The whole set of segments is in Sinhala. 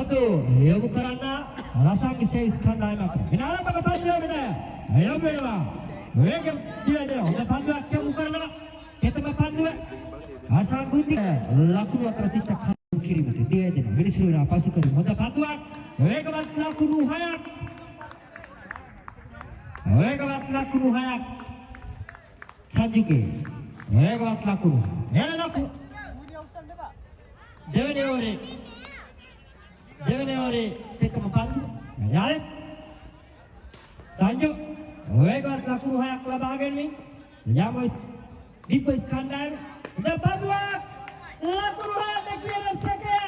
පන්දු යොමු කරන්න රසායනික සේවස් කණ්ඩායමක්. විනාඩියක පන්දු යොමු වෙනවා. වේගයෙන් දිවෙනවා. හොඳ පන්දුවක් යොමු කරනවා. එතම පන්දුව ආශා බුද්ධි ලකුණු අතර සිට කණ්ඩායම කිරීමට දිවෙනවා. විනිසුරුලා පසු කරමු. හොඳ පන්දුවක් වේගවත් ලකුණු 6ක්. වේගවත් ලකුණු 6ක්. සජිකේ වේගවත් ලකුණු. එන ලකුණු දෙවෙනි ඕවරේ තෙකම පන්දු යාලේ සංජු වේගවත් ලකුණු 6ක් ලබා ගැනීම යාමොස් දීපස් කණ්ඩායම දෙපදුවක් ලකුණු 6 කියන සැකය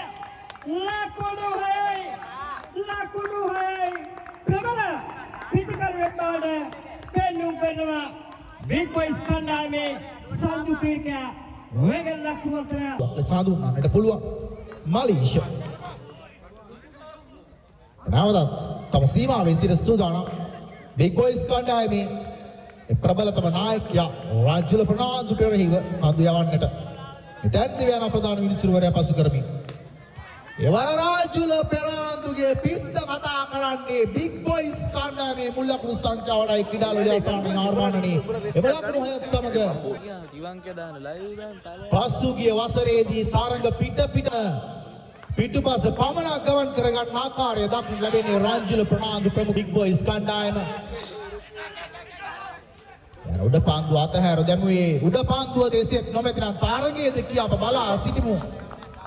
ලකුණු 6යි ප්‍රබල පිටිකරුවෙක් බවට පෙන්නුම් කරනවා දීපස් කණ්ඩායමේ සංජු ක්‍රීඩකයා වේගවත් ලකුණු අතර සාදුන්නට පුළුවන් මලීෂ නැවතත් තම සීමාවෙන් සිට සූදානම් බිග් බොයිස් කණ්ඩායමේ ප්‍රබලතම නායකයා රාජුල ප්‍රනාන්දු පෙරහිව පන්දු යවන්නට දැන් දිවයන ප්‍රධාන විනිසුරුවරයා පසු කරමින් එවර රාජුල පෙරාන්දුගේ පිත්ත කතා කරන්නේ බිග් බොයිස් කණ්ඩායමේ මුල් ලකුණු සංඛ්‍යාවටයි ක්‍රීඩාලෝලී අසාමි නාර්මානනේ එවලකුණු හයත් සමග පසුගිය වසරේදී තරඟ පිටුපස පමණක් ගමන් කරගන්න ආකාරය දක්වනු ලැබෙන්නේ රාජුල ප්‍රනාන්දු ප්‍රමුඛ බිග් බොයිස් කණ්ඩායම. යන උඩ පාන්දුව අතහැර දැමුවේ උඩ පාන්දුව දෙසියක් නොමැතිනම් තරඟයේද කියා අප බලා සිටිමු.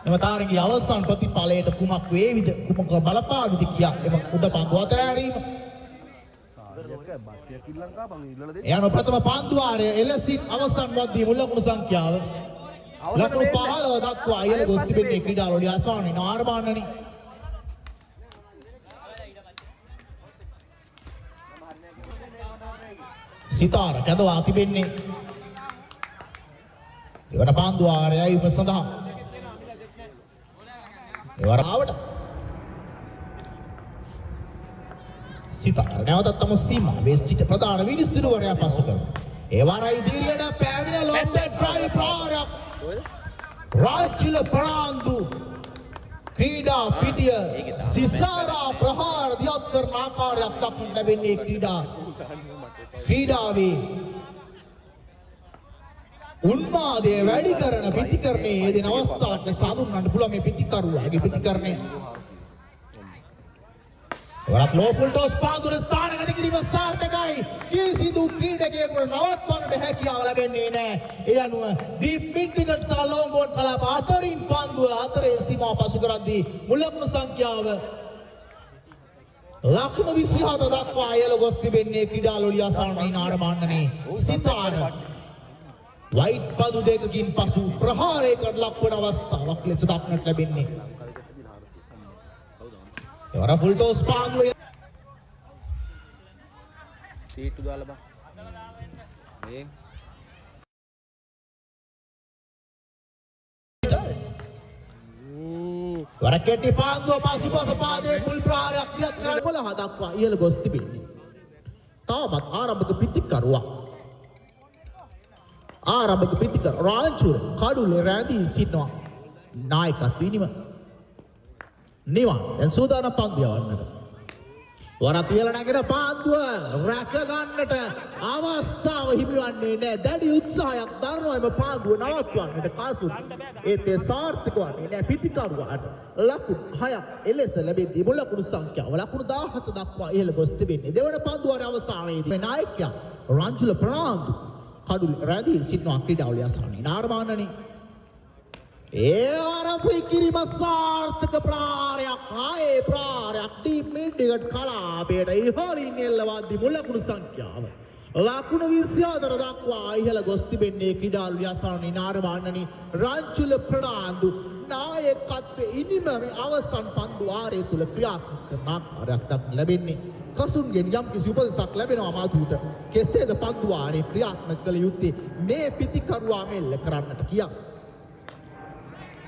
එම තරඟයේ අවසන් ප්‍රතිඵලයට කුමක් වේවිද කුමක බලපාවිද කියා එම උඩ පාන්දුව අතහැරීම. යන ප්‍රථම පාන්දු වාරය එලෙසින් අවසන් වද්දී මුල් ලකුණු සංඛ්‍යාව ලකුණු 15 දක්වා ඉහළ ගොස් තිබෙන්නේ ක්‍රීඩාලෝලී අසානි නාර්මානනි. සිතාර කැඳවා තිබෙන්නේ එවන පාන්දු වාරයයි උප සඳහා එවරාවට සිතාර නැවතත් තම සීමාවේ සිට ප්‍රධාන විනිසුරුවරයා පසු කරනවා. එවරයි ඉදිරියට පැමිණ ලොන්ඩන් ඩ්‍රයිව් ප්‍රහාරයක් රාජුල ප්‍රනාන්දු ක්‍රීඩා පිටිය සිසාරා ප්‍රහාර දියත් කරන ආකාරයක් දක්වන්න ලැබෙන්නේ ක්‍රීඩාවේ උන්මාදය වැඩි කරන පිටිකරණයේ යෙදෙන අවස්ථාවක් සාදුන්නන්න පුළුවන් මේ පිටිකරුවාගේ පිටිකරණය. වරක් ලෝ ෆුල් ටොස් පාන්දුර ස්ථානගත කිරීම සාර්ථකයි. කිසිදු ක්‍රීඩකයෙකුට නවත්වන්නට හැකියාව ලැබෙන්නේ නැහැ. ඒ අනුව ඩීප් මිඩ් විකට් සහ ලොං බෝල් කලාප අතරින් පන්දුව අතරේ සීමාව පසු කරද්දී මුල් ලකුණු සංඛ්‍යාව ලකුණු 27 දක්වා ඉහළ ගොස් තිබෙන්නේ ක්‍රීඩාලෝලී අසානි නාර්මානනේ සිතාර. වයිට් පන්දු දෙකකින් පසු ප්‍රහාරයකට ලක්වන අවස්ථාවක් ලෙස දක්නට ලැබෙන්නේ. එවර ෆුල් ටොස් පාන්දුව සීට් දාලා බා මේ වර කෙටි පාන්දුව පසුපස පාදයේ මුල් ප්‍රහාරයක් දියත් කරන 11 දක්වා ඉහළ ගොස් තිබෙන්නේ. තවමත් ආරම්භක පිටිකරුවා රාජුල කඩුලේ රැඳී සිටිනවා. නායකත්වය නිවන් දැන් සූදානම් පන්දු යවන්නට. වරත් ඉහළ නැගෙන පාන්දුව රැක ගන්නට අවස්ථාව හිමිවන්නේ නැහැ. දැඩි උත්සාහයක් දරනවා එම පාන්දුව නවත්වන්නට කාසු. ඒත් ඒ සාර්ථක වන්නේ නැහැ. පිටිකරුවාට ලකුණු 6ක් එලෙස ලැබෙද්දී මුල් ලකුණු සංඛ්‍යාව ලකුණු 17 දක්වා ඉහළ ගොස් තිබෙන්නේ. දෙවන පන්දු වාරයේ අවසානයේදී නායකයා රාජුල ප්‍රනාන්දු කඩුල රැඳී සිටිනවා ක්‍රීඩාවලිය අසානි නාර්මානනි. ඒ ආරම්භ කිරීම සාර්ථක ප්‍රහාරයක් ආයේ ප්‍රහාරයක් ඩීප් මිඩ් එකට කලාපයට ඉහළින් එල්ලවද්දී මුල් ලකුණු සංඛ්‍යාව ලකුණු 24 දක්වා ඉහළ ගොස් තිබෙන්නේ ක්‍රීඩාලෝලී අසානි නාර්මානනි. රාජුල ප්‍රනාන්දු නායකත්වයේ ඉනිම මේ අවසන් පන්දු වාරය තුල ක්‍රියාත්මක කරන ආකාරයක් දක්වන්න ලැබෙන්නේ. කසුන්ගෙන් යම් කිසි උපදෙසක් ලැබෙනවා මාතුට කෙසේද පන්දු වාරේ ක්‍රියාත්මක කළ යුත්තේ මේ පිටිකරුවා මෙල්ල කරන්නට කියා.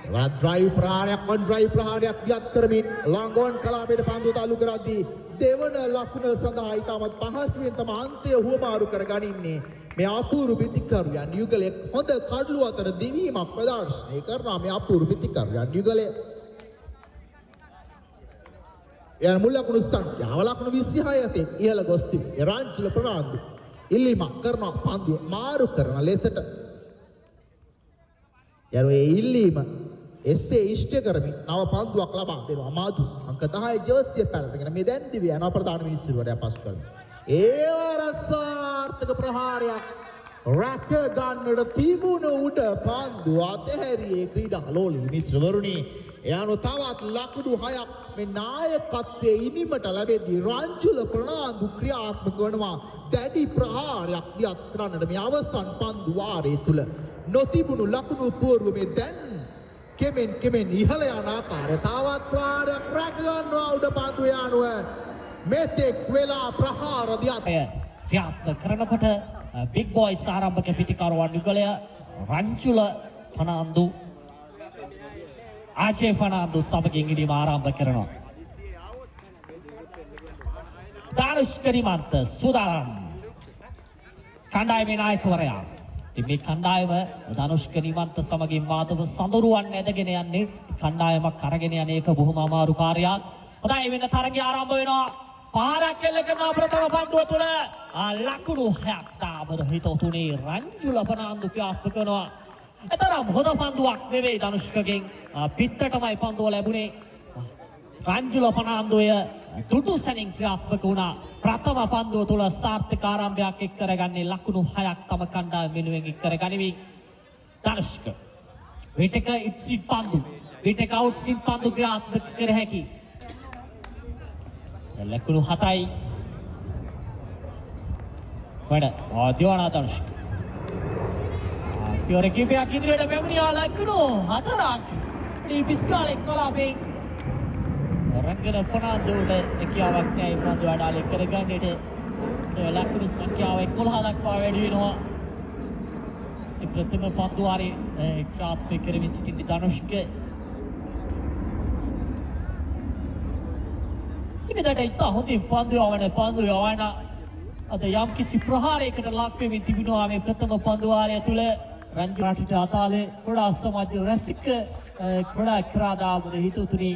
එවර ඩ්‍රයිව් ප්‍රහාරයක් දියත් කරමින් ලොං ඔන් කලාපයට පන්දුව තාලු කරද්දී දෙවන ලකුණ සඳහා ඉතාමත් පහසුවෙන් තම අන්තය හුවමාරු කර ගනින්නේ මේ අපූර්ව පිටිකරුවන් යුගලයේ හොඳ කඩළු අතර දිවීමක් ප්‍රදර්ශනය කරනවා මේ අපූර්ව පිටිකරුවන් යුගලය. එයන මුල් ලකුණු සංඛ්‍යාව ලකුණු 26 යතේ ඉහළ ගොස් තිබේ. රංචුල ප්‍රනාන්දු ඉල්ලීමක් කරනවා පන්දුව මාරු කරන ලෙසට. යරෝ ඒ ඉල්ලීම එසේ ඉෂ්ට කරමින් නව පන්දුවක් ලබා දෙනවා මාදු. අංක 10 ජර්සිය පැලඳගෙන මේ දැන් දිවි යනවා ප්‍රධාන මිනිස්සුවරයා පසු කරනවා. ඒවර සාර්ථක ප්‍රහාරයක් රැක ගන්නට තිබුණු උඩ පන්දුව අතහැරියේ ක්‍රීඩා ලෝලී මිත්‍රවරුනි. එයානු තවත් ලකුණු 6ක් මේ නායකත්වයේ ඉනිමට ලැබෙද්දී රංජුල ප්‍රනාන්දු ක්‍රියාත්මක වනවා. දැඩි ප්‍රහාරයක් දියත් කරන්නට මේ අවසන් පන්දු වාරයේ තුල නොතිබුණු ලකුණු පුවරුව මේ දැන් කෙමෙන් ඉහළ යන ආකාරය තවත් ප්‍රහාරයක් රැක ගන්නවා උඩ පන්දු යානුව. මෙතෙක් වෙලා ප්‍රහාර දියත් ක්‍රියාත්මක කරනකොට බිග් බොයිස් ආරම්භක පිටිකරුවන් යුගලය රංජුල ප්‍රනාන්දු ආචේ ෆර්නාන්දු සමගින් ඉදීම ආරම්භ කරනවා. ධනුෂ්ක නිමන්ත සුදානම් කණ්ඩායමේ නායකවරයා. ඉතින් මේ කණ්ඩායම ධනුෂ්ක නිමන්ත සමගින් මාධව සඳරුවන් ඇදගෙන යන්නේ කණ්ඩායමක් අරගෙන යන එක බොහොම අමාරු කාර්යයක්. හොඳයි වෙන තරගය ආරම්භ වෙනවා. පාරක් එල්ල කරන ප්‍රථම පන්දුව තුළ ලකුණු 6ක් තාවර හිතවතුනේ රංජුල ප්‍රනාන්දු ක්‍රියාත්මක කරනවා. එතරම් හොඳ පන්දුවක් නෙවෙයි ධනුෂ්කගෙන් පිටතටමයි පන්දුව ලැබුණේ. රංජුල ප්‍රනාන්දුය දුටු සැනින් ක්‍රියාත්මක වුණා. ප්‍රථම පන්දුව තුළ සාර්ථක ආරම්භයක් එක් කරගන්නේ ලකුණු 6ක් තම කණ්ඩායම වෙනුවෙන් එක් කරගනිමින් ධනුෂ්ක විටක ඉට්සිට් පන්දු විටක අවුට්සිට් පන්දු ක්‍රියාත්මක කර හැකි. ලකුණු 7යි වඩ ආදිවානා ධනුෂ්ක පියවර කිහිපයක් ඉදිරියට මෙවුනියා ලකුණු 4ක් මේ පිස්කාලේ කලාපෙන් රංගන ප්‍රනාන්දුට හැකියාවක් නැහැ පන්දු අඩාලේ කරගන්නට. ලකුණු සංඛ්‍යාව 11 දක්වා වැඩි වෙනවා. මේ ප්‍රථම පන්දු වාරයේ ක්‍රියාත්මක කරමින් සිටින ධනුෂ්ක ඉතින් ඉතා හොඳින් පන්දු යවන අද යම් කිසි ප්‍රහාරයකට ලක් වෙමින් තිබෙනවා මේ ප්‍රථම පන්දු වාරය තුල. රංජුනාට අතාලේ ක්‍රීඩා සමාජ රසික ක්‍රීඩා ක්‍රාදාවද හිතුතුනි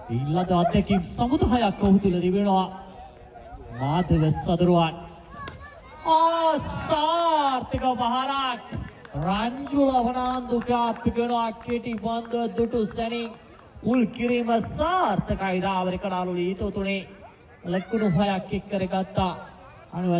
ඊළඟ අධ්‍යක්ෂ සමුදායක් ඔහු තුල දිවෙනවා. මාධව සදරුවන් සාර්ථක පහරක් රංජුල ප්‍රනාන්දු ක්‍රියාත්මක වෙනවා. කෙටි පන්දුව දුටු සැනින් උල් කිරීම සාර්ථකයි. ධාවර කඩාලු හිතවතුනේ ලකුණු 6ක් එක් කරගත්තා. අනුව